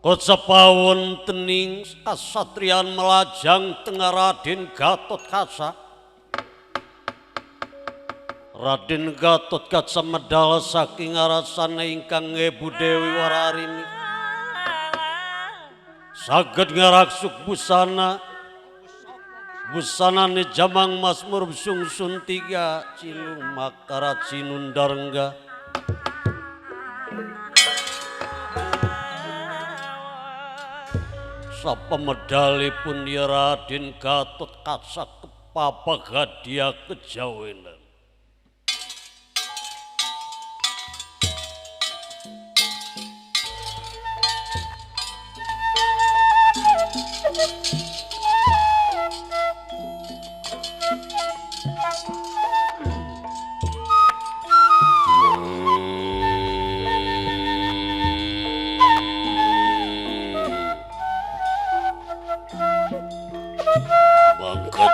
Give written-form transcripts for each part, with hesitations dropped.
Kocapawon tening kasatriyan melajang tengah Raden Gatot Kaca. Raden Gatot Kaca medal saking arasana ingkang ngebu Dewi Wararini. Saged ngaraksuk busana busanane Jamang Masmur sungsun tiga cilung makara cinundarengga. Sapa medalipun ya Raden Gatot Kaca kepapagadia kejawenan.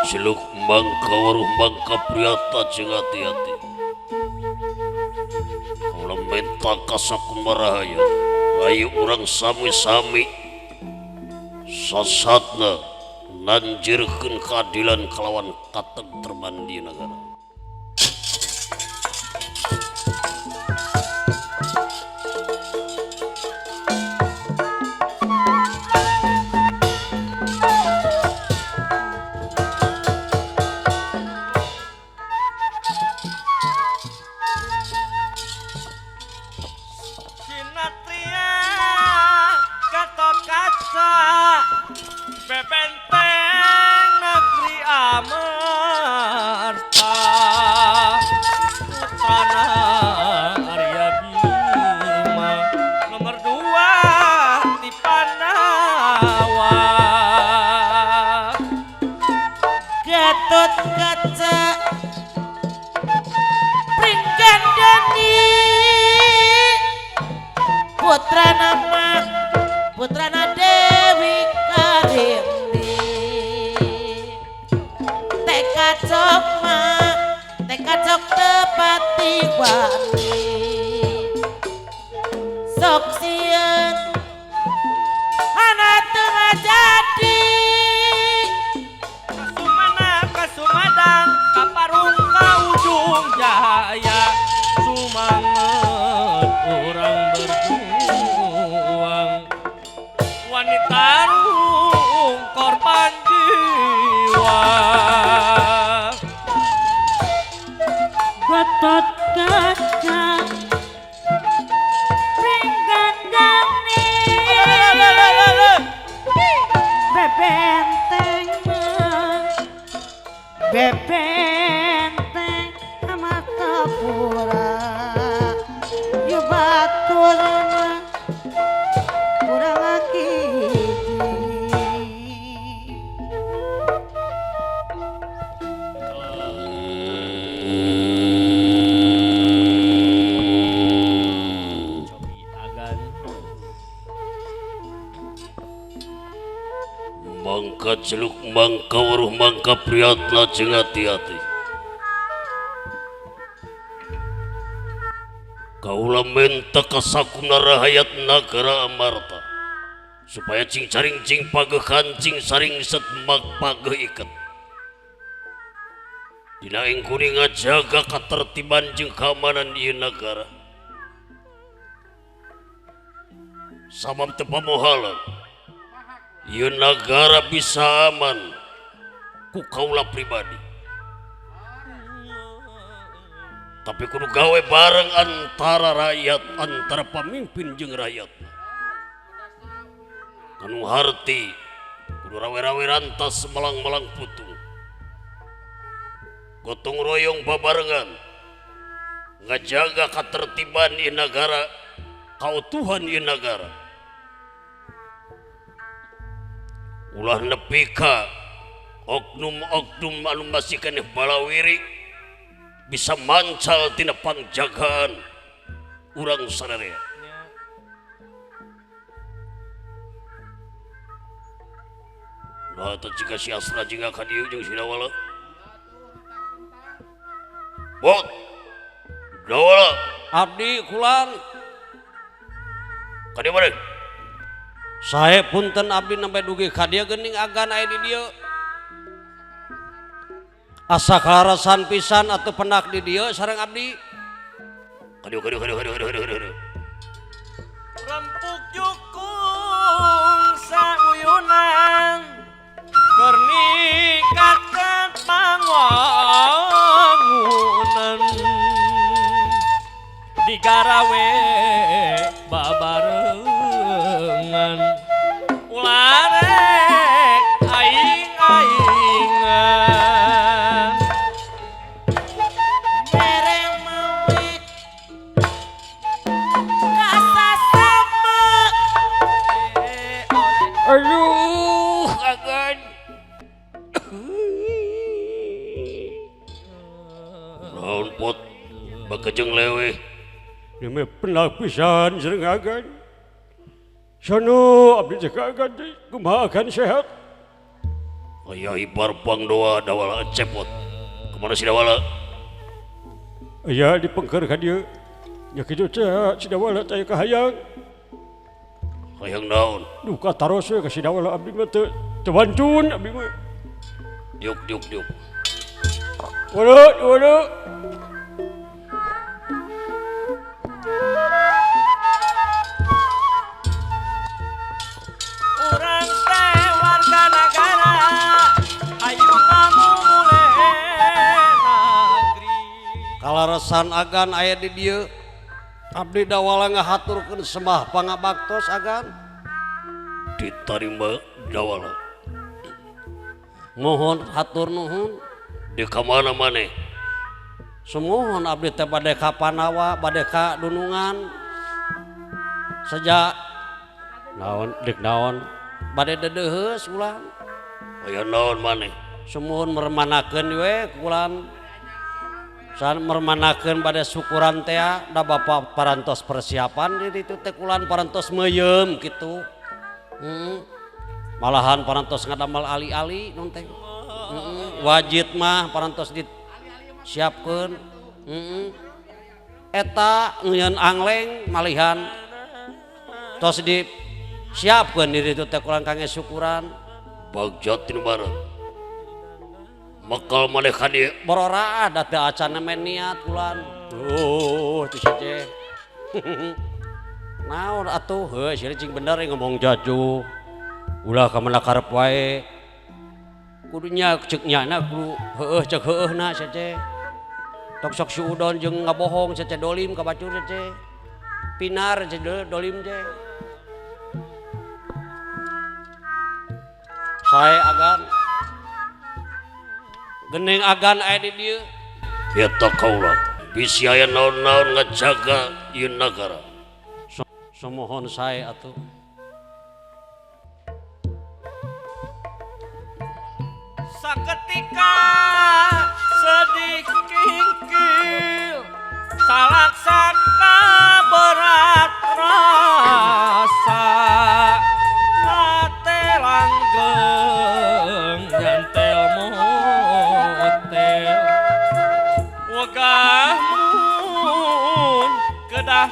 Ciluk mangka waruh mangka priyata jeung hati-hati. Kaula menta kasakumarahaya, ayo urang sami-sami sasatna nanjirkeun keadilan kalawan katentreman di negara. Bebenteng negeri Amerta, Putrana Arya Bima, nomor 2 di Pandawa. Gatot Kaca Pringgandani putrana Dewi Karimdi. Teka cok tepati wani sok sieun ana tengah jadi Kasumadang kaparung ka ujung jaya, sumanget orang berjuang, wanita rung korban jiwa. Gatot Kaca Pringgandani bebenteng Amatapura yu baturna urang akiji. Mangka celuk mangka waruh mangka priyatna jeung hati-hati. Kaula menta kasakuna rahayat nagara Amarta supaya cing caring cing pageuh kancing saring setmak pageuh iket. Dina engkuni ngajaga katertiban jeung keamanan ieu nagara. Sabab teu pamohalan ieu nagara bisa aman ku kaula pribadi. Tapi kudu gawe bareng antara rakyat, antara pamimpin jeung rakyat. Kanu harti kudu rawe-rawe rantas melang-melang putung. Gotong royong babarengan ngajaga katertiban ieu nagara, kautuhan ieu nagara. Ulah nepi ka oknum-oknum anu masih keneh balawiri bisa mancal tina pangjagaan urang sadaya. Nah, atau jika si Asra jika ka dieu jeung si Dawala. Bot, Dawala. Abdi kulan Ka dieu bareng. Saya punten abdi nembe dugi ka dieu geuning agan aya di dieu. Asa kalarasan pisan atuh pendak di dieu sareng abdi. Kadieu. Rempuk jukung sauyunan keur ningkatkeun pangangunan digarawe babarengan ularek aing-aingan Mereng mawik kasasama Aduh, agan. Naon pot bakejeng lewe. Ini mah pendak pisan sareng agan. Sono abdi teh ka agan teh kumaha agan sehat. Aya ibar pangdoa dawala cepot. Kemana si dawala? Aya dipengker ka dieu. Nya kitu teh si dawala teh kahayang. Hayang naon? Duka taros we ka si dawala abdi mah teu wantun abdi mah. Diuk. Waduh. urang teh warga negara ayu ngamule negeri Kalarasan agan aya di dieu. Abdi dawala ngahaturkeun sembah pangabaktos agan. Ditarima dawala. Mohon hatur nuhun. Di kamana maneh? Sumohon abdi teh bade ka Panawa, bade ka Dunungan. Sejak naon bade dedeuheus ulang. Aya naon maneh? Sumohon mermanakeun we kulan. San mermanakeun bade syukuran teh da Bapa parantos persiapan di ditu teh kulan parantos meuyeum kitu. Malahan parantos ngadamel ali-ali non teh. Wajib mah parantos disiapkeun. Eta ngeuyeun angleng malihan tos disiapkeun di ditu teh kulan kangge syukuran. Bagjat tinu barat. Makal maneh ka dieu. Borora ada teh acan men niat kulan. Tuh saja. Naon atuh heuh si cing bener ngomong jaju. Ulah ka mana karep wae. Kudunya ceuk nyana kudu heueuh ceuk heueuhna saja. Tok sok si udon jeung ngabohong saja dolim ka bacur saja. Pinar saja dolim je. Sae agan Gening agan aya di dieu. Eta kaula bisi aya naon-naon ngajaga ieu nagara. Sumohon sae atuh. saketika sedih kingkil salaksana berat rasa nate langgeng nyantel motel wegah mun kedah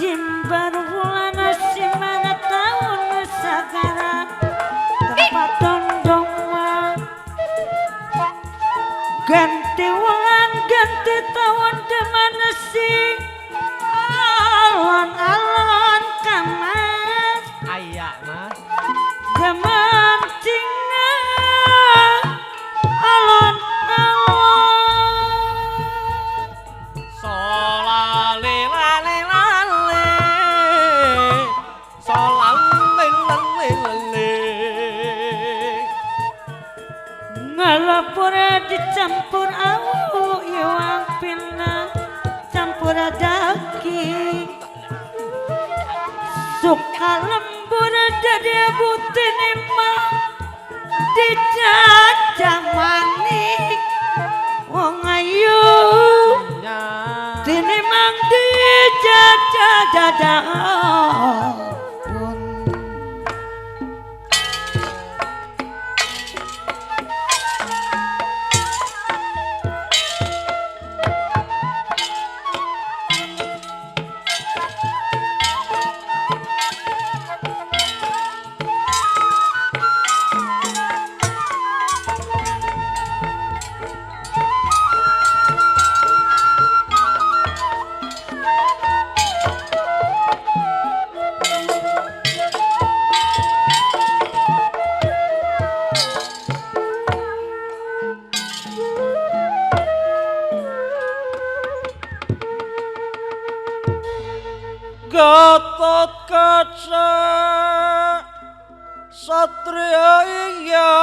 Simbar bulan simana tahun sagara tempat dondong ganti wulan ganti tahun dimana sih alon-alon kamar aya mah zaman cingna alon-alon solale lale lale solale lale lale ngalapura dicampur awu iwang pina campur daging suka lembur dadi butin imang dijajah manik wong ayu tinimang dijajah dadah pun Gatot Kaca Satria iya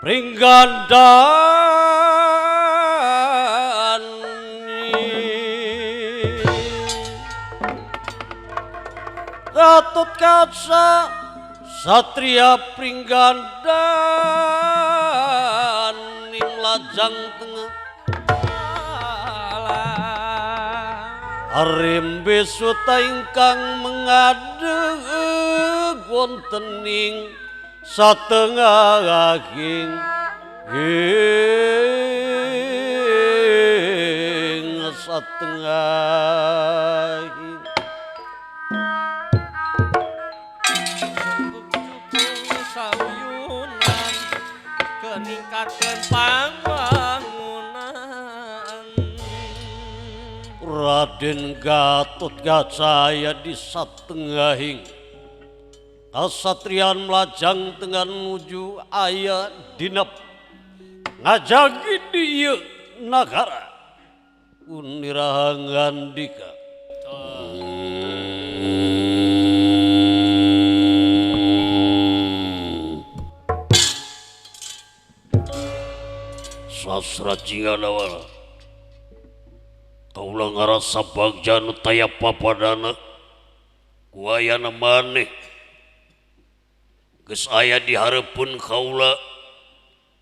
Pringgandani Gatot Kaca Satria Pringgandani lajang tengah Arimbe suta ingkang mengadeg wontening satengahing satengahing sayunan keningkatkeun pangbangunan Raden Gatot Kaca aya di satengahing kasatrian melajang dengan nuju aya dina ngajagi di ieu nagara unirahangan dika sastra jinganawala kaulah ngarasa bagja nu taya papadana kuayana maneh geus aya di hareupeun kaula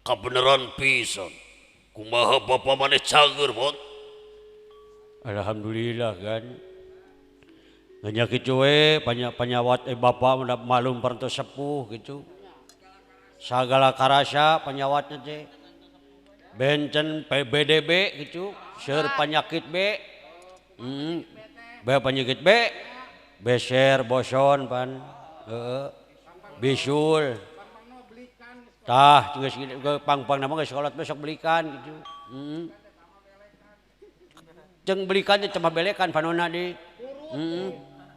kabeneran pisan kumaha bapa maneh cager Bot. Alhamdulillah kan hanya kitu we panyawat bapa malum parantos sepuh gitu sagala karasa panyawatnya teh bencen PBDB gitu seur penyakit B penyakit B beser boson pan bisul tah geus pang-pang nama geus salat besok belikan gitu jeung belikan teh cuma belekan panonna di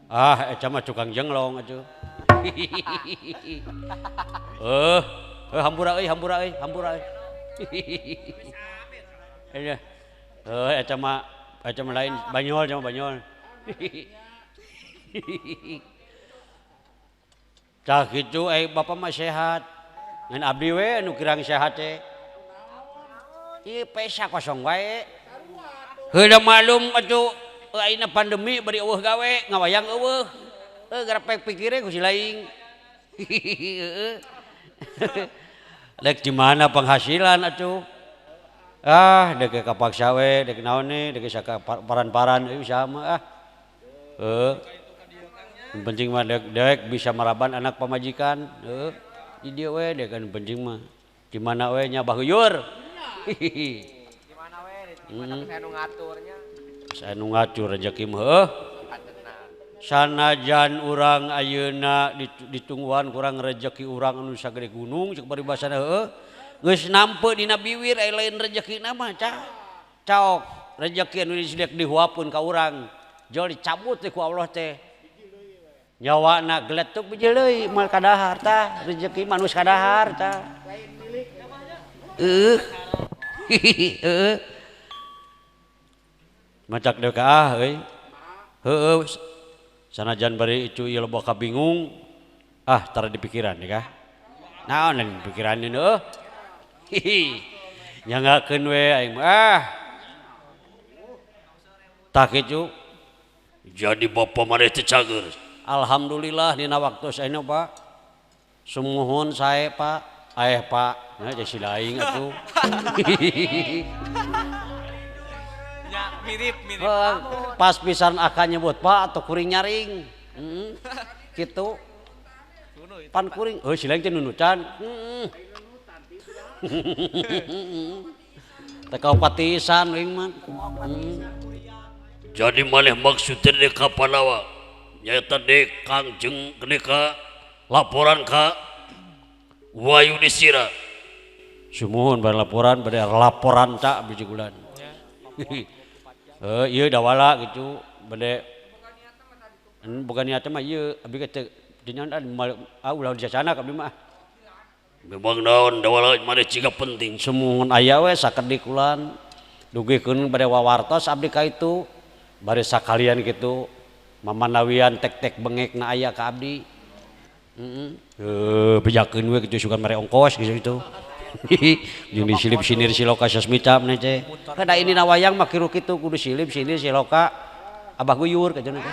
eta mah tukang jenglong atuh hampura euy eta mah lain banyol sama banyol. Cah kitu bapak mah sehat. Ngan abdi we anu kirang sehat teh. Ieu pesa kosong wae. Heula malum atuh ayeuna pandemi bari eueuh gawe ngawayang eueuh. Gara pek pikire ku si laing. Lek di mana penghasilan atuh? Dek kapaksa we, dek naon nih, dek saka paran-paran euy sama penting mah dek bisa maraban anak pamajikan. Di dieu we dek kan penting mah. Di mana we nya bahuyur. Di mana we? Di mana saya nu ngaturnya? Saya nu ngatur rezeki mah sanajan urang ayeuna ditungguan kurang rezeki urang anu sagede gunung cek paribasana geus nampe dina biwir aya lain rezekina mah caok rezeki anu disediak dihuapeun ka urang jol dicabut teh ku Allah teh nyawana geletuk biji leuy moal kadahar tah rezeki manus kadahar tah macak deuk euy heueuh sanajan bari itu ieu loba kabingung tara dipikiran ya kah naon anu pikiran ieu nyangakeun we aing mah tak kitu jadi bapa maneh teh cager Alhamdulillah dina waktu saena Pak. Sumuhun sae Pak. Pak. Nah jadi lain atuh. Ya mirip Pas pisan akan nyebut Pak atau kuring nyaring. Gitu. Pan kuring. Si lain teh nunucan. Teka patisan ring man. Jadi maneh maksudnya di Kapanawa nyata di Kangjeng gede ka laporan ka Wayu Disira. Sumuhun bar laporan cak biji gulan. Iya dawala gitu bade bukan niat mah ieu abi kata dinyan ulah di sana kabdi mah. Memang naon dawala maneh ciga penting. Sumuhun aya we sakedik ulan dugikeun bade wawartos abdi ka itu bari sakalian kitu mamanawian tek-tek bengekna aya ka abdi. Bejakeun we kitu sugan mere ongkos gitu. Jeung disilip sinir siloka sasmita mah teh. Kada ini na wayang mah kiru kitu kudu silip sinir siloka Abah Guyur ka cenah.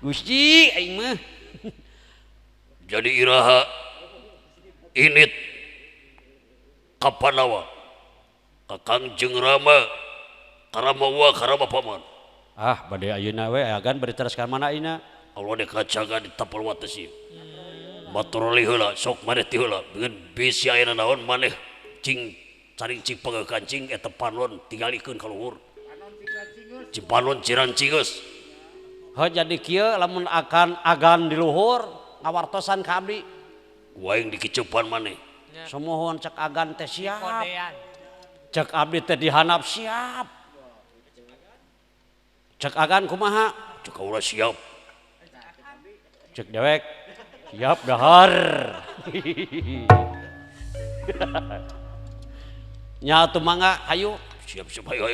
Gusti aing mah. Jadi iraha init Kapanawa ka Kangjeng Rama Karamawa Karama Paman. Bade ayeuna we agan bari teraskan mana ayeuna. Allah dikacaga di tapal wates ieu. Batur li heula sok maneh ti heula beun bisi ayeuna naon maneh cing caring cing pagaeukan cing eta panon tingalikeun ka luhur. Cipanon cirancingeus. Jadi kieu lamun akan agan di luhur ngawartosan ka abdi. Waing dikiceupan maneh. Sumuhun cek agan teh siap. kodean. Cek abdi teh dihanap siap. Cek agan kumaha? Cek kaula siap. Cek dewek siap dahar. Nya atuh mangga hayu. Siap ayo.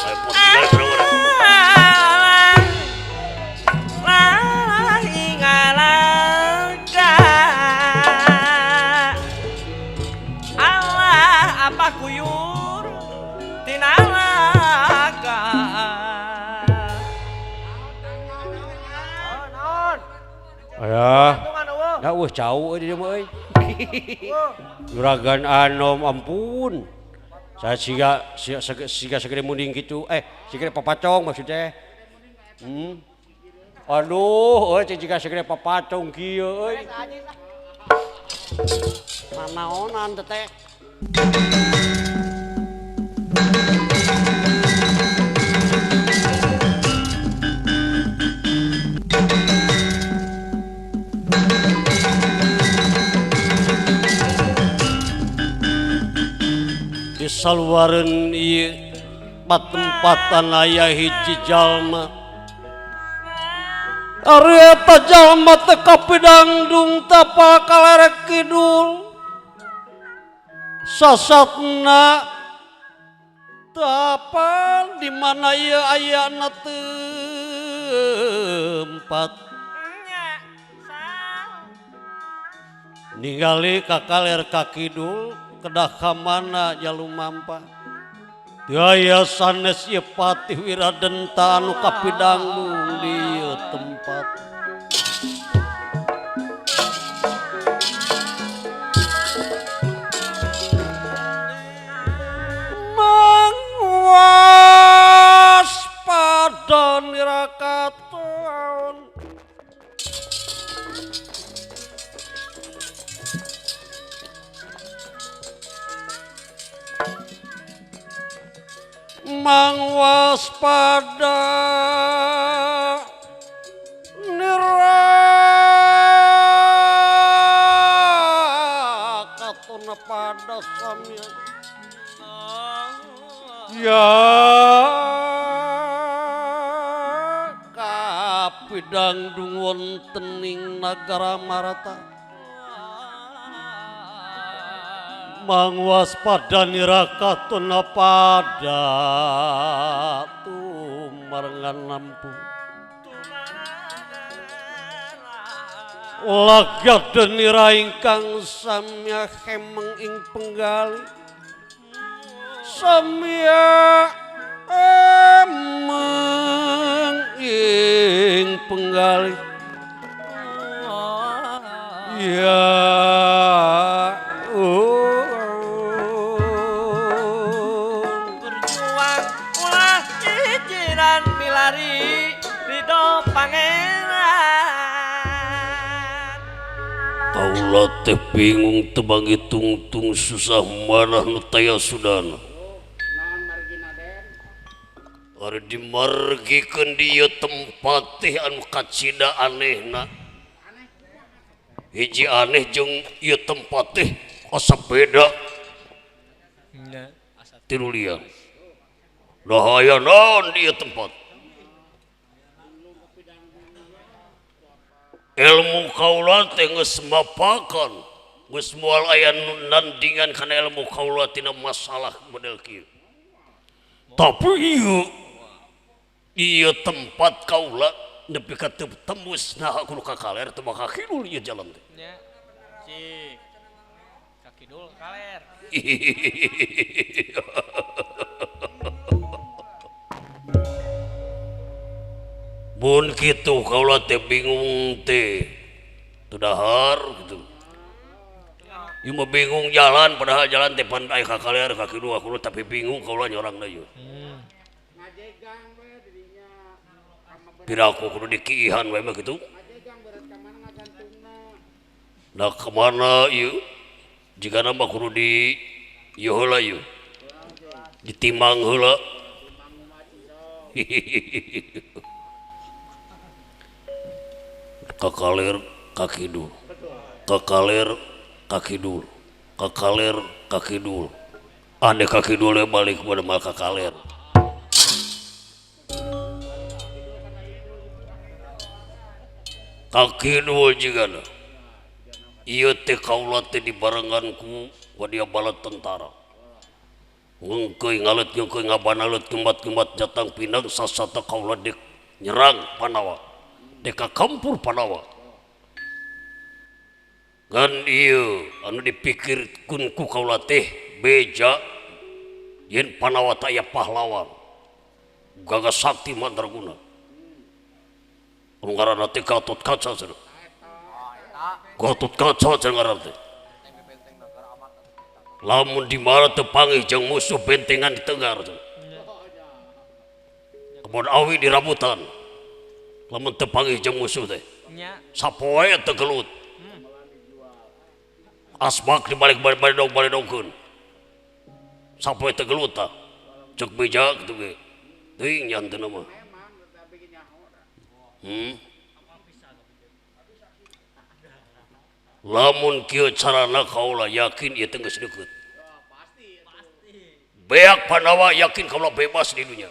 Ayo pot tinggal berapa? Apa kuyur tinalaga Ayah. Ya jauh di dieu euy. Juragan Anom ampun. Saya siga segede munding gitu. Segede papacong maksudnya. Aduh, jika segede papacong kieu euy. Nanaonan teh. Di saluareun ieu patempatan aya hiji jalma. Ari eta jalma teh kapidangdung tapa kalerek kidul. Sasatna tapa di mana ieu ayana tempat. Ningali ka kaler ka kidul kedah ka mana jalumampa. Teu aya sanes ieu patih Wiradenta anu kapidangdung di ieu tempat. Waspada nirakaton mang waspada nirakaton pada samya ya kapidangdung wontening nagara Marata mang waspada nirakaton pada tumarengan lampu lagat denira ingkang samya hemeng ing penggali samya hemeng ing penggali ya berjuang ulah ciciran milari ridho pangeran Kaula teh bingung tebang tungtung susah marah nu taya sudana. Ari dimargikeun dieu tempat teh anu kacida anehna. Hiji aneh jeung ieu tempat teh asa beda. Tilu liang. Dahaya naon di ieu tempat. Ilmu kaula teh geus mapakan, geus moal aya nandingan kana ilmu kaula tina masalah model kieu. Tapi ieu tempat kaula nepi ka tembus nah kudu ka kaler teu bakal kidul ieu jalan teh. nya cik kaki dul kaler Mun kitu kaula teh bingung teh. Teu dahar gitu. Ieu mah bingung jalan padahal jalan teh pan aya ka kaler ka kidu aku tapi bingung kaula nyorangna ieu. Piraku kudu dikiihan we mah kitu. Nah kemana ieu? Jika nama kudu di ieu heula ieu. Ditimang heula. Kakaler kaki dul, kakaler kaki dul, kakaler kaki dul. Ane kaki dul balik kepada mal kakaler. Kaki dul juga na. Iya teh kaula teh dibarengan ku wadia bala tentara. Ngengkeuy ngalet ngengkeuy ngabanalet kembat-kembat jatang pinang sasata kaula dek nyerang Panawa. Deka kampur Panawa. Kan iya anu dipikirkeun ku kaula teh beja yen Panawa teh aya pahlawan. Gaga sakti mandraguna. Anu ngaranna teh Gatot Kaca cenah. Gatot Kaca cenah ngaranna teh. Lamun di mana teu panggih jeung musuh bentengan di Tenggar cenah. Kebon awi di rambutan. Lamun teu panggih jeung musuh teh nya sapoe teu gelut asbak dibalik baledog-baledogkeun sapoe teu gelut tah ceuk beja kitu ge teuing nyanteuna mah lamun kieu carana kaula yakin ieu teh geus deukeut beak Panawa yakin kaula bebas di dunia.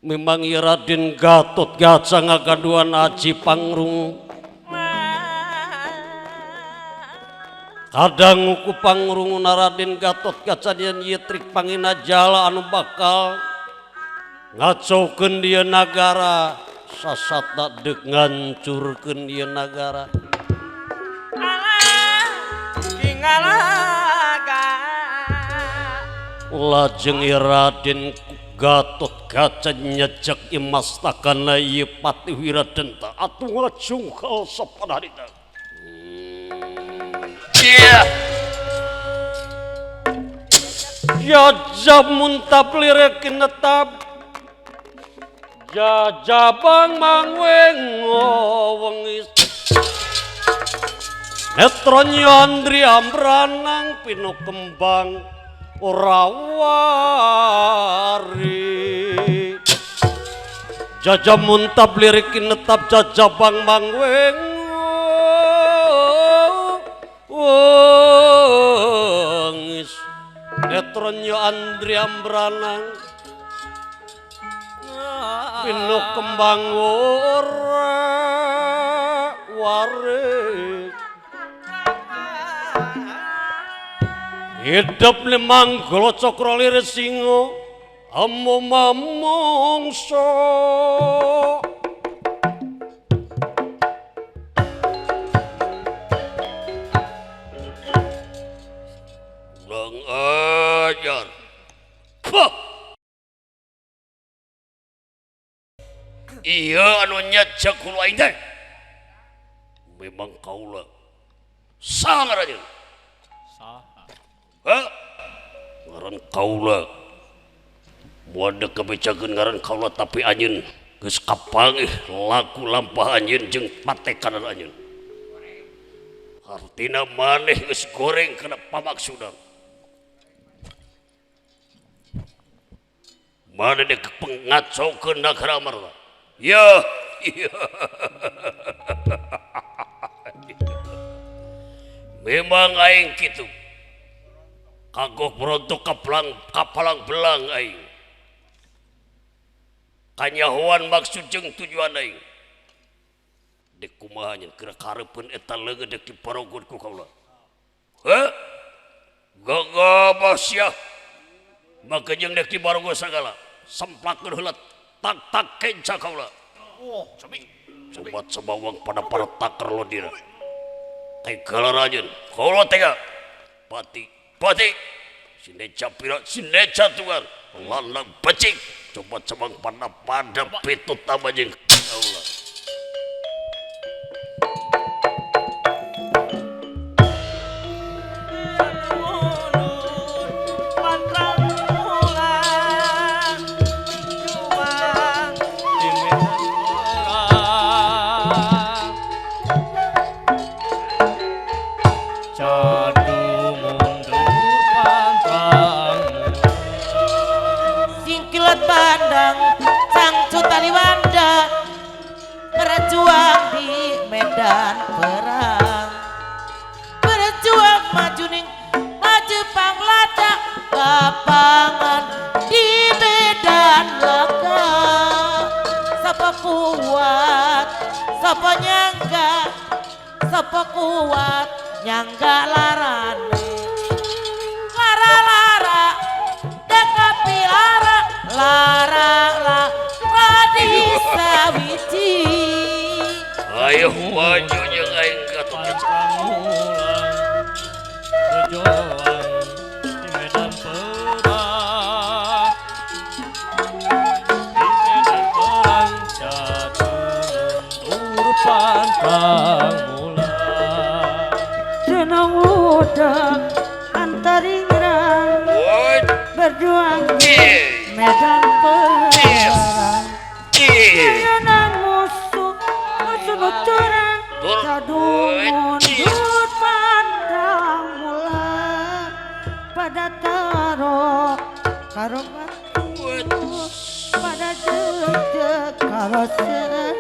Memang ieu Raden Gatot Kaca ngagaduan Aji Pangrung. Kadang ku pangrungna Raden Gatot Kaca yen ieu trik pangina jala anu bakal ngacaukeun dieu nagara sasatna deuk ngancurkeun ieu nagara. Lajeng Raden Gatot Kaca nyejak imastakana ieu Patiwiradenta atuh ngacungkal sapadarita. Ya jamun taplirekin netap jajabang mangwengo wengis netronyo Andri Ambranang pinu kembang orawari jajamun tablirikin netap jajabang mangwengo wengis netronyo Andri Ambranang pinu kembang orawari hidup lemang golocok rolir singo amo mamongso iya anu nyajak hulu aing teh memang kaula sangaranjeun Saha. ha ngaran kaula muada kebecakeun ngaran kaula tapi anjeun geus kapanggih laku lampah anjeun jeung patekanan anjeun artina maneh geus goreng kana pamaksudan mana dek pengacokeun nagara Amarta ya iya. Memang aing kitu kagok berontok kapalang belang aing kanyahoan maksud jeung tujuan aing dek kumaha nyen kira karepeun eta leungeun dek diparogoh ku kaula heh gagah sia maka jeung dek diparogoh sagala semplakeun heula tak kenca kaula sobat sebawang pada para takar lodira tegala rajen kaula tega pati sineca pira sineca tuan lalang becik coba sebang pada petut tambah jeung kaula berjuang di medan perang berjuang maju ning maju panglada lapangan di medan laga sapa kuat sapa kuat nyangga larane lara dekapi lara Sawiji ayo maju jeung aing Gatot berjuang di medan perang catur pantang mulan senang udak antaringrang berjuang di medan perang Jangan musuh curang Kadung mundur pandang mula Pada taro karo batu Pada jejak karo sedek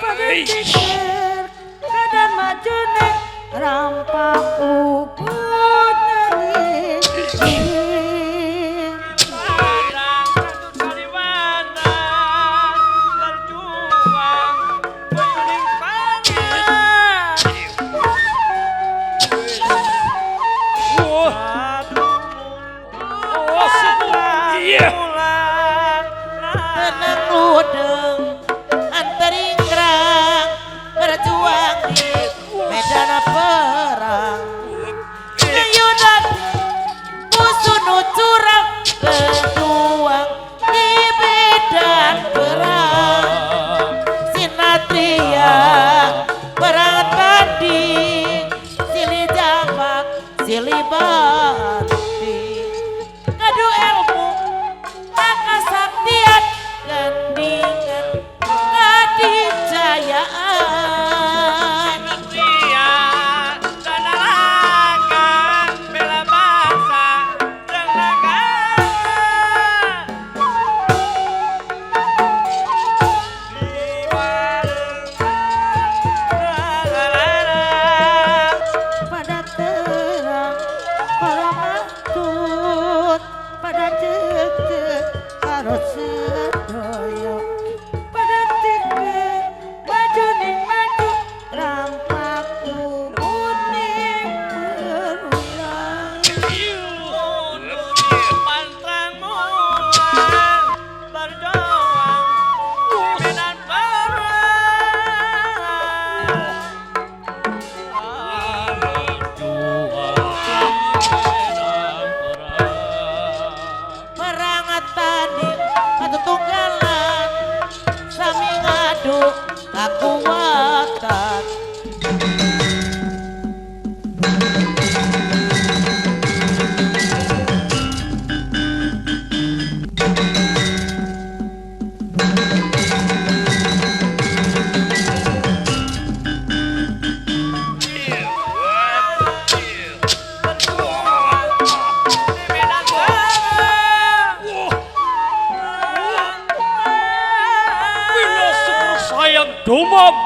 Pada jejer kadang maju nek Rampak ubud nari tenang ludeng antaringrang berjuang di medan perang kakuatan Domam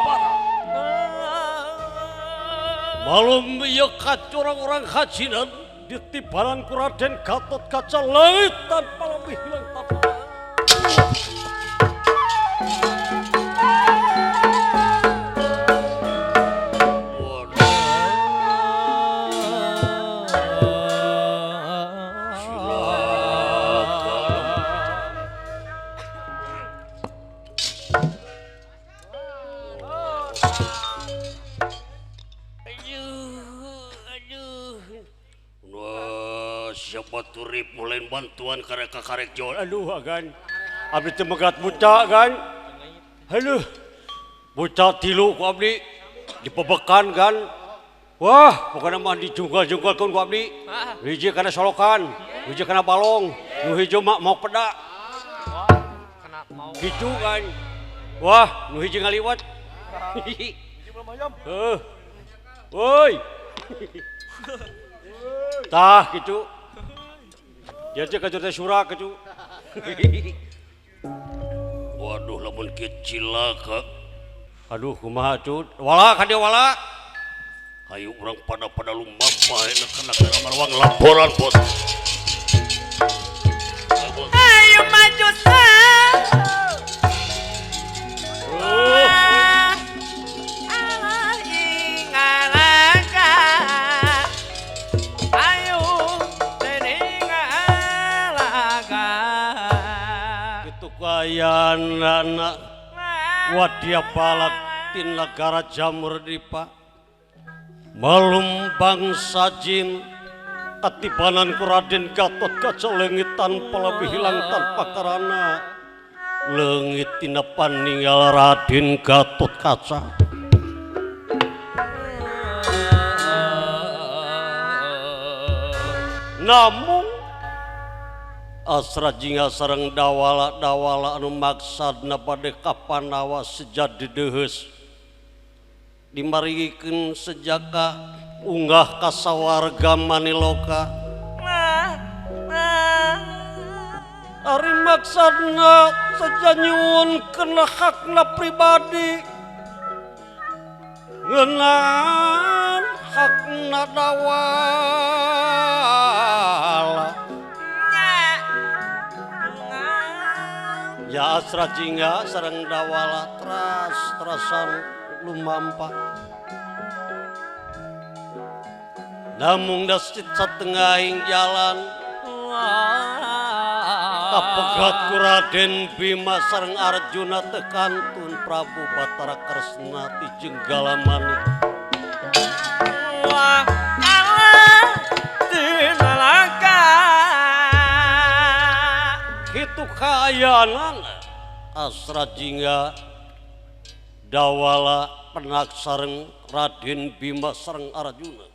malum ieu kacurang orang hajinan ditibaran ku Raden Gatot Kaca Langit tanpa lebih hilang tanpa Baturip mulai bantuan karek jual. Aduh agan abdi teu megat buca kan. Aduh buca tilu ku abdi dipebekan kan. Wah pokoknya mah dijunggal-junggalkeun ku abdi. Hiji kana solokan, hiji kana balong, nu hiji mah mau peda. Gitu kan. Wah nu hiji ngaliwat. Woi. Tah gitu. Dia cek kacau teh surak kacau. Waduh lamun kecil ka. Aduh kumaha cut. Wala ka dia wala. Hayu urang pada lumampah enak-enak marwang laporan bos. ayo maju Kayanana wadia balak tin negara Jamur Dipa malum bangsa jin katibanan ku Raden Gatot Kaca Leungit tanpa lebih hilang tanpa karana leungit tina paninggal Raden Gatot Kaca namun asra jingga sareng dawala anu maksadna bade kapanawa sejadi deheus dimarigikeun sejaka unggah ka sawarga Maniloka ari maksadna saja nyuwunkeun hakna pribadi ngeunaan hakna dawala ya asra jingga sareng dawala terasan lumampah namung dasit satengahing jalan kapegat ku Raden Bima sareng Arjuna tekantun Prabu Batara Kresna ti Jenggala Manik itu kayanan asra jingga dawala penak sareng Raden Bima sareng Arjuna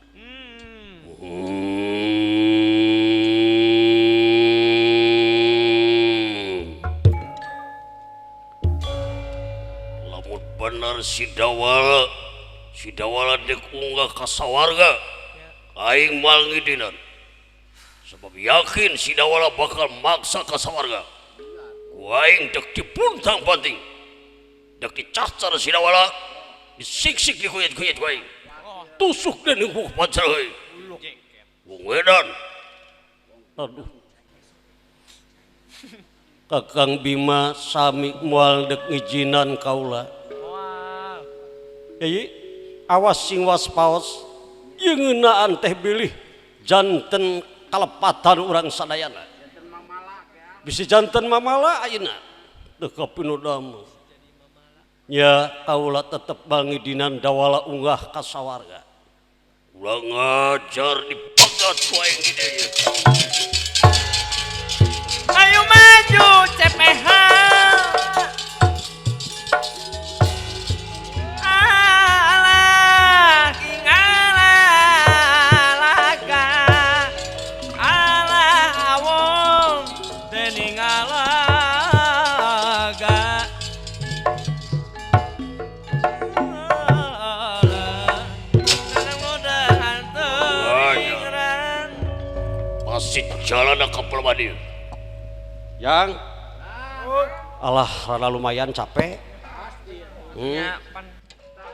Lamun bener si dawala dek unggah ka sawarga aing mal ngidinan sebab yakin si dawala bakal maksa ka sawarga ku aing dek dipuntang panting dek dicacar si dawala disiksik dikuyat-kuyat ku aing tusuk dan hukuk pacar aing wong wedan aduh Kakang Bima sami moal dek ngijinan kaula awas sing waspaos ieu ngeunaan teh bilih janten kalepatan urang sadayana bisi janten mamala ayeuna teu kapinudam nya kaula tetep bangidinan dawala unggah ka sawarga ulah ngajar dipegat ku aing di dieu ayo maju CPH jalan kapal mandi. Yang alah rada lumayan capek.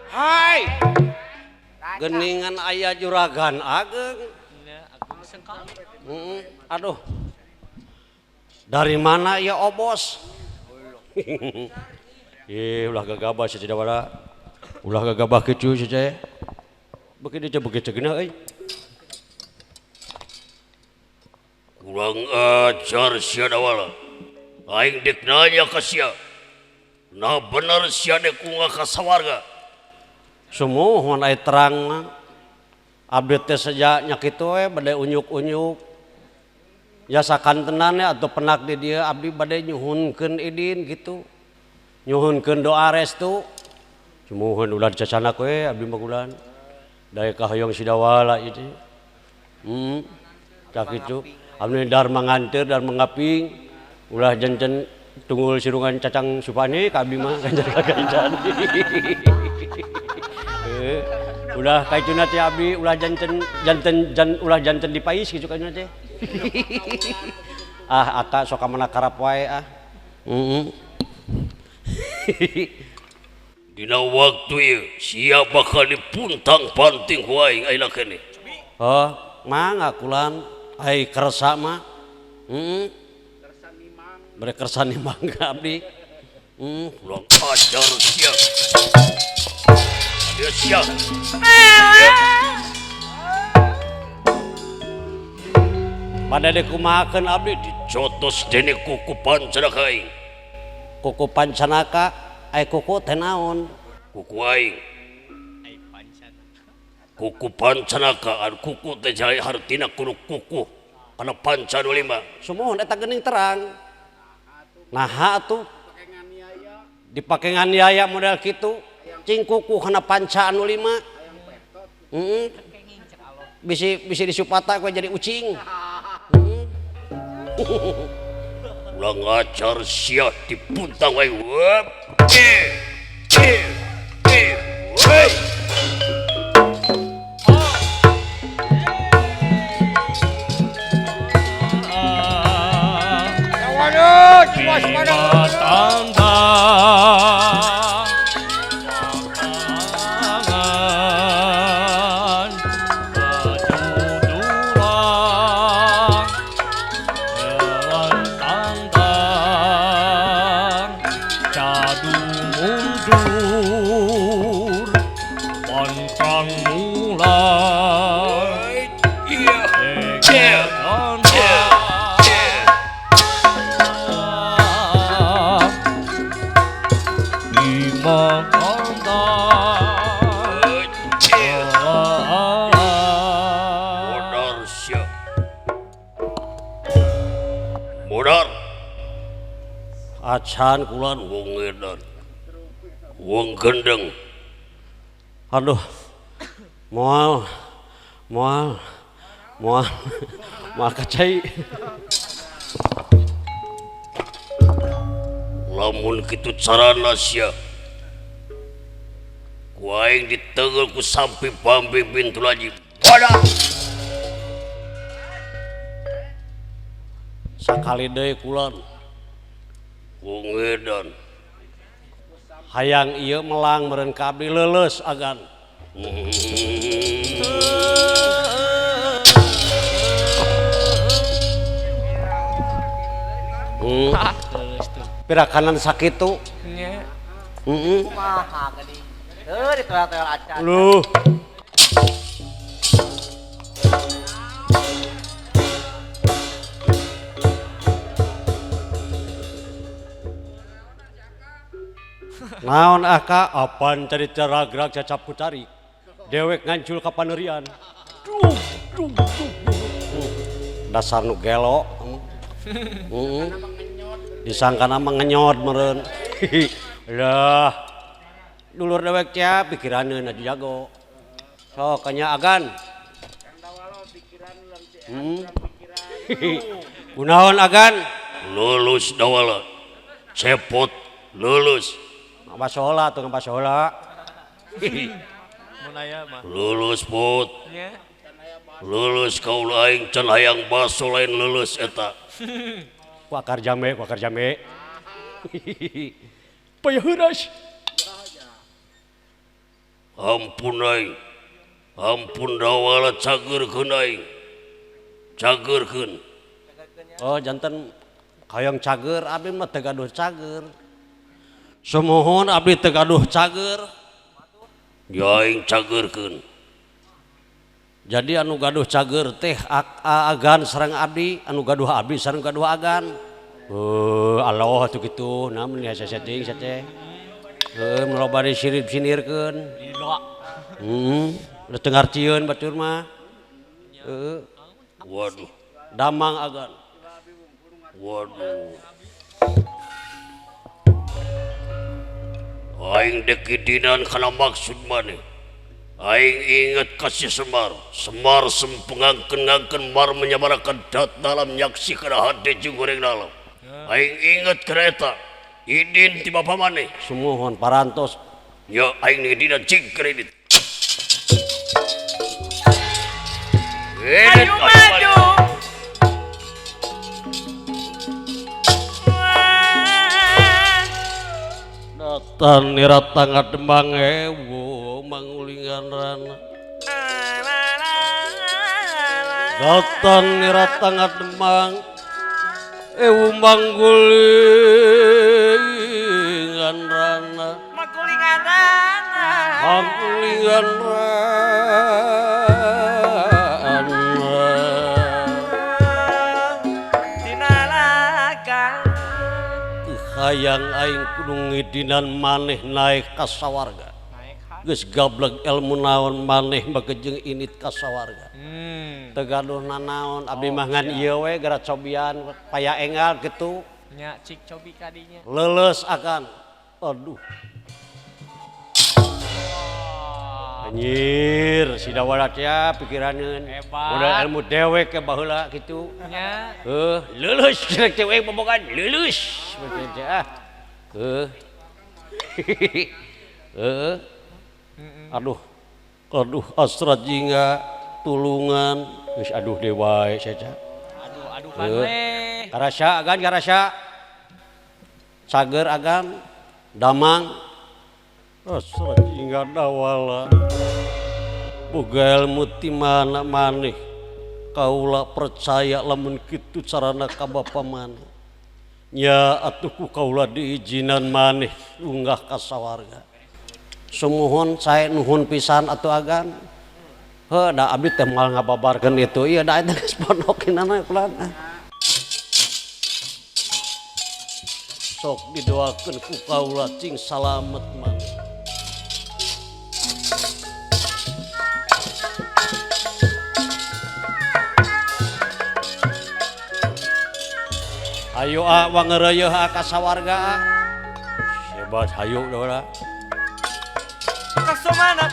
Hai. Geningan aya juragan ageng. Aduh. Dari mana ya obos? Ulah gagabah sih tidak wala. Ulah gagabah kecu sih saya. Begitu coba kecegena euy. Kurang ajar sia dawala. Aing dek nanya ka sia. Nah bener sia dek unggah ka sawarga. Sumuhun aya terang. Abdi teh saja nya kitu we bade unyuk-unyuk. Yasakan tenannya atau penak di dia abdi bade nyuhunkeun idin gitu. Nyuhunkeun doa restu. Sumuhun ulah dicacanak we abdi magulan. Daya kahoyong sidawala itu. Cak kitu. Abdi dar manganteur dar mangaping ulah janten tunggul sirungan cacang supane ka abdi mah ganjar kaganjan. Ulah kaituna teh abdi ulah janten dipais kitu kaituna teh. Aka sok kamana karap wae ah. Dina waktu ieu sia bakal dipuntang panting ku aing ayeuna keneh. Oh, mangga kulan ai kersa mah. Bere kersa nimang ka abdi. Kurang ajar sia. Dia sia. Pada dikumahakeun abdi Dicotos dene kuku pancanaka aing. kuku pancanaka ai kuku teh naon? Kuku aing. Kuku pancanaka anu kuku teh jaya hartina kudu kuku kana panca 25. Sumuhun eta geuning terang. Naha atuh dipake nganiaya model kitu cing kuku kana panca anu 5. Bisi disupata ku jadi ucing. Ulang ajar sia dipuntang wae. Modar Acan kulan wong edan wong gendeng. aduh moal kacai Lamun kitu carana sia ku aing diteugel ku sampi Bambi Bintul Haji. Wadah sakali deui kulan wong edan hayang ieu melang meureun ka abdi leuleus agan. Pirakanan sakitu. Kumaha geuning. Heuh ditoel-toel acan. Luh. Naon aka apan carita ragrag cacap kutarik dewek ngancul ka panerian. Dasar nu gelo. Disangkana mengenyot meureun. Lah. Dulur dewek teh pikiraneun aju jago. Sok nya agan. Kunaon agan? Lulus dawala cepot lulus Ngapasola tuh ngapasola. Mun aya mah. lulus put Nya. lulus kau aing can hayang baso lain lulus eta Ku akar jame payaheuras ampun aing ampun dawala cageurkeun aing cageurkeun oh janten hayang cager abdi mah teu gaduh cager sumohon abdi teu gaduh cager ya aing cageurkeun jadi anu gaduh cager teh agan sareng abdi anu gaduh abdi sareng gaduh agan Allah atuh kitu namun ya setting teh mulo bari sirip-sinirkeun udah dengar cieun batur mah waduh damang agan waduh aing dekidinan kana maksud maneh aing inget kasih Semar sempengangkeun mar menyamarakan dat dalam nyaksi kana hade jeung goreng dalam aing inget kereta idin ti bapa maneh sumuhun parantos ya aing dina cing kredit Ayo maju. Datan niratang ademang ewo mangulingan rana Datan niratang ademang ewo manggulingan rana Makulingan rana. Manggulingan rana hayang aing kudu ngidinan maneh naik ka sawarga geus gablek ilmu naon maneh bagejeng init ka sawarga teu gaduh nanaon abdi mah ngan ieu we gara cobian paya enggal kitu Nya cik cobi kadinya. leuleus akan aduh anjir si dawalat ya pikiraneun Hebat. udah ilmu dewek ke baheula kitu Nya. lulus cek cewek bobogan lulus begitu ah aduh asrat jingga tulungan geus aduh dewa saja Aduh kan we. garasa cager agan damang asrat jingga dawala boga ilmu ti mana maneh kaula percaya lamun kitu carana ka bapa maneh nya atuh ku kaula diizinan maneh lunggah ka sawarga sumuhun sae nuhun pisan atuh agan da abdi teh moal ngababarkeun itu ieu da eta geus ponokinana kulana sok didoakeun ku kaula cing salamet maneh ayo wangeureuh ka sawarga hebat hayu da Kasumana.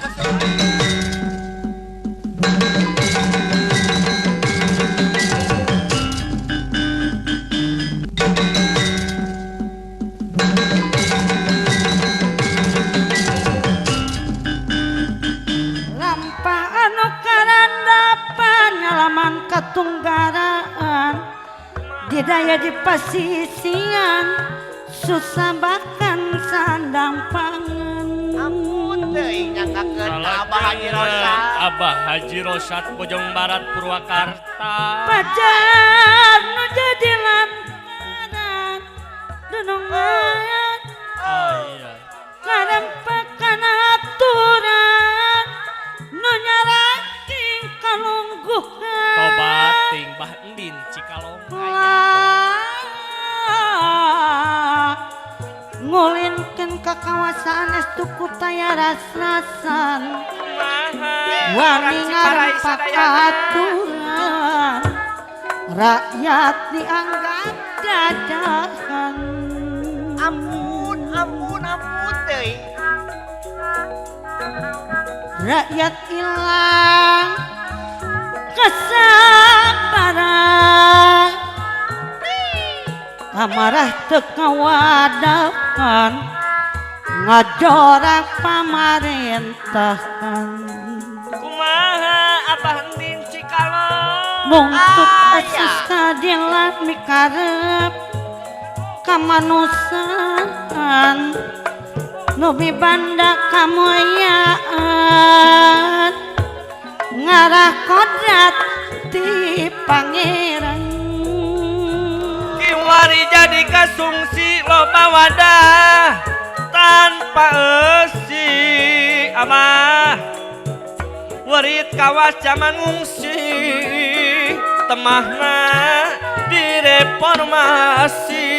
Lampah anu karandapan ngalaman katunggaraan didaya di pasisian susah bahkan sandang pangan Ampun teuing nyangkakeun Abah Haji Rosa. Abah Haji Rosat Bojong Barat Purwakarta. pajar nu jadi lantaran dunung ayat Iya. karempekan aturan nu nyaraking kalungguhan Tobat ting bah endin cikalong ngulinkeun ka kawasan estu kutaya ras-rasan wani ngarempak aturan rakyat dianggap jajahan Ampun teuing. rakyat hilang kesabaran amarah tekawadakan ngajorak pamerintahan Kumaha Abah endin cikalong buntut asus kadilan mikarep kamanusan nubi banda kamoyaan ngarah kodrat ti pangeran kiwari jadi kasungsi loba wadah tanpa esi amah warit kawas zaman ngungsi temahna direformasi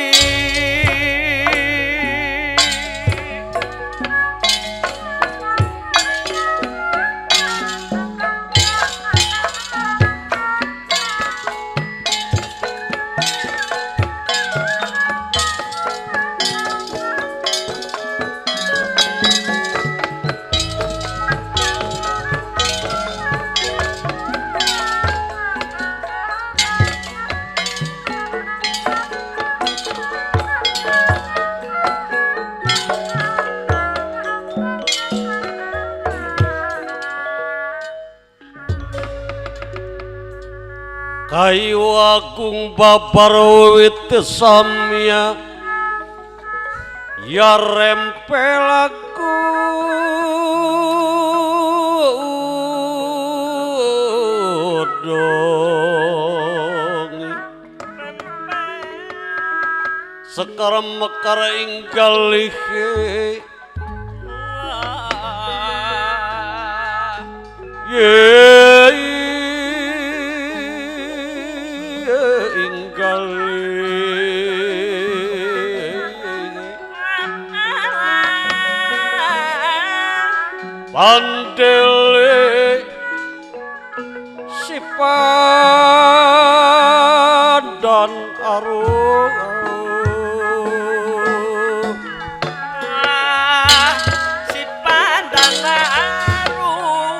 Kayu agung babar wit samya ya rempel aku dong sekarang mekar inggalih pandele si padan arung si padan arung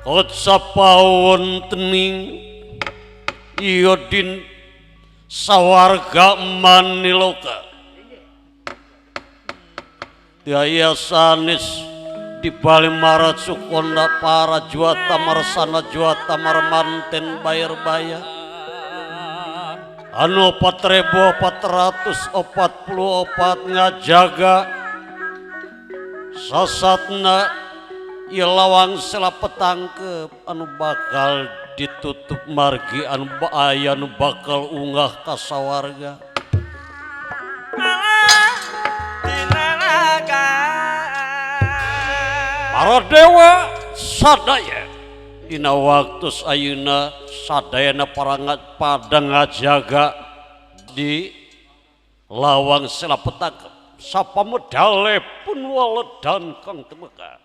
kot sapawon tening iodin sawarga maniloka Daya sanis di bali marat sukonda para juata marsana juata marmanten bayar bayar anu 4.444 ngajaga sasatna ilawang sela petangkep anu bakal ditutup margi anu aya anu bakal unggah ka sawarga para dewa sadaya dina waktu ayeuna sadayana parangat padang ngajaga di lawang sela petangkep sapamedale pun waledan kang temeka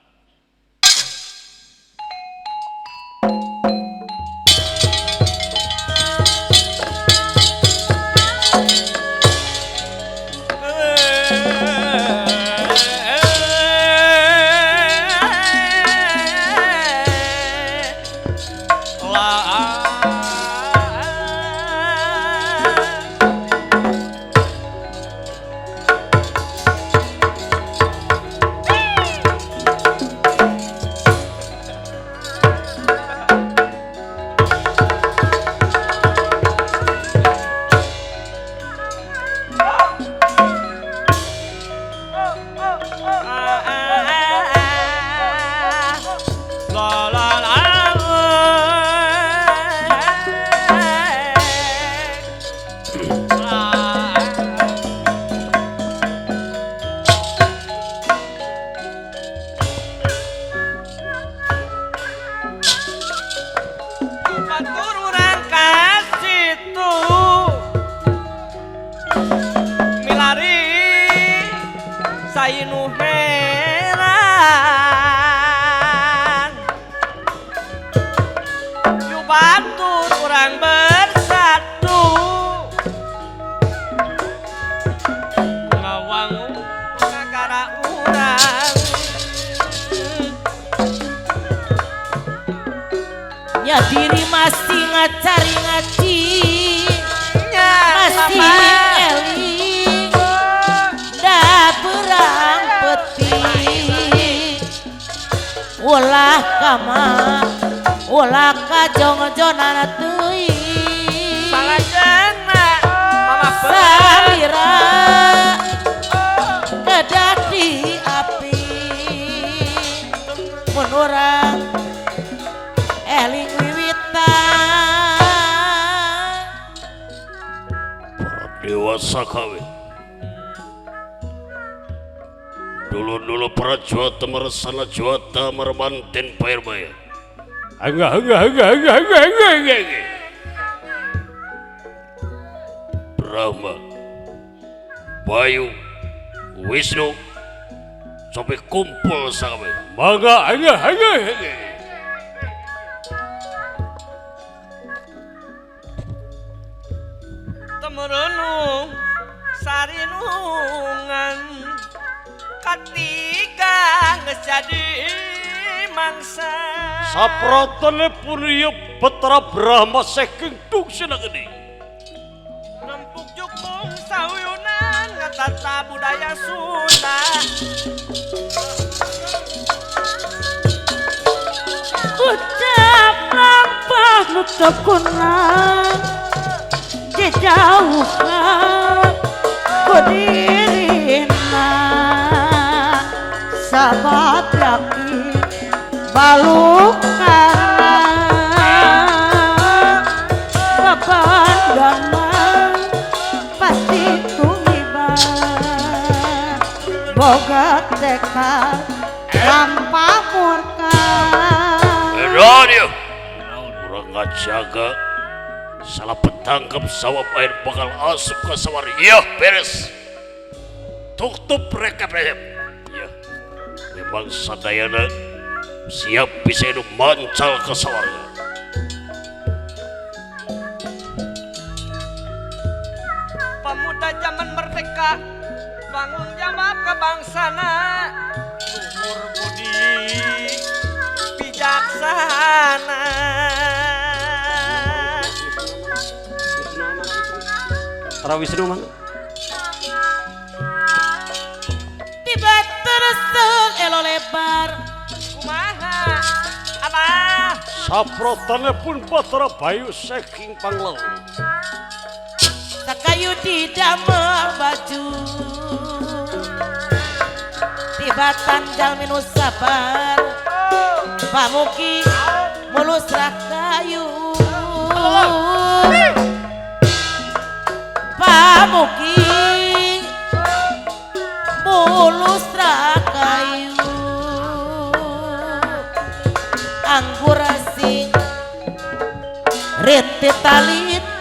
ya diri masih ngacari ngaci masih eling dah perang peti ulah kama ulah kajong-jongan teuing Salajengna Mama salira kedadi api mun urang eling wiwitan para dewasa kawin dulu para juata meresana juata mermanten pair baya Angga. Brahma Bayu Wisnu sampai kumpul sampai Mangga angga. Temerenung sarinungan ketika geus jadi mangsa Sapratane pun ieu Petra Brahma saking tungsina gede. rempuk jukung sauyunan ngatata budaya Sunda ucap lampah nutup kunang jauhkan kudirina sahabat yakin balukana babandana pasti tumiba boga tekad lampah murka Radio kurang ngajaga salah petangkap sawap air bakal asup ke sawar iya beres tutup rekap ya memang sadayana siap bisa hidup mancal ke sawarnya pemuda zaman merdeka bangun jawab kebangsana luhur budi bijaksana Para Wisnu mana? tiba tersel elo lebar kumaha abah Sapratane pun Petra Bayu saking Panglaun. sakayu di damel baju tiba tanjal minus sabar pamuki mulus rakayu pamuki mulus rakayu anggur asing rintit talit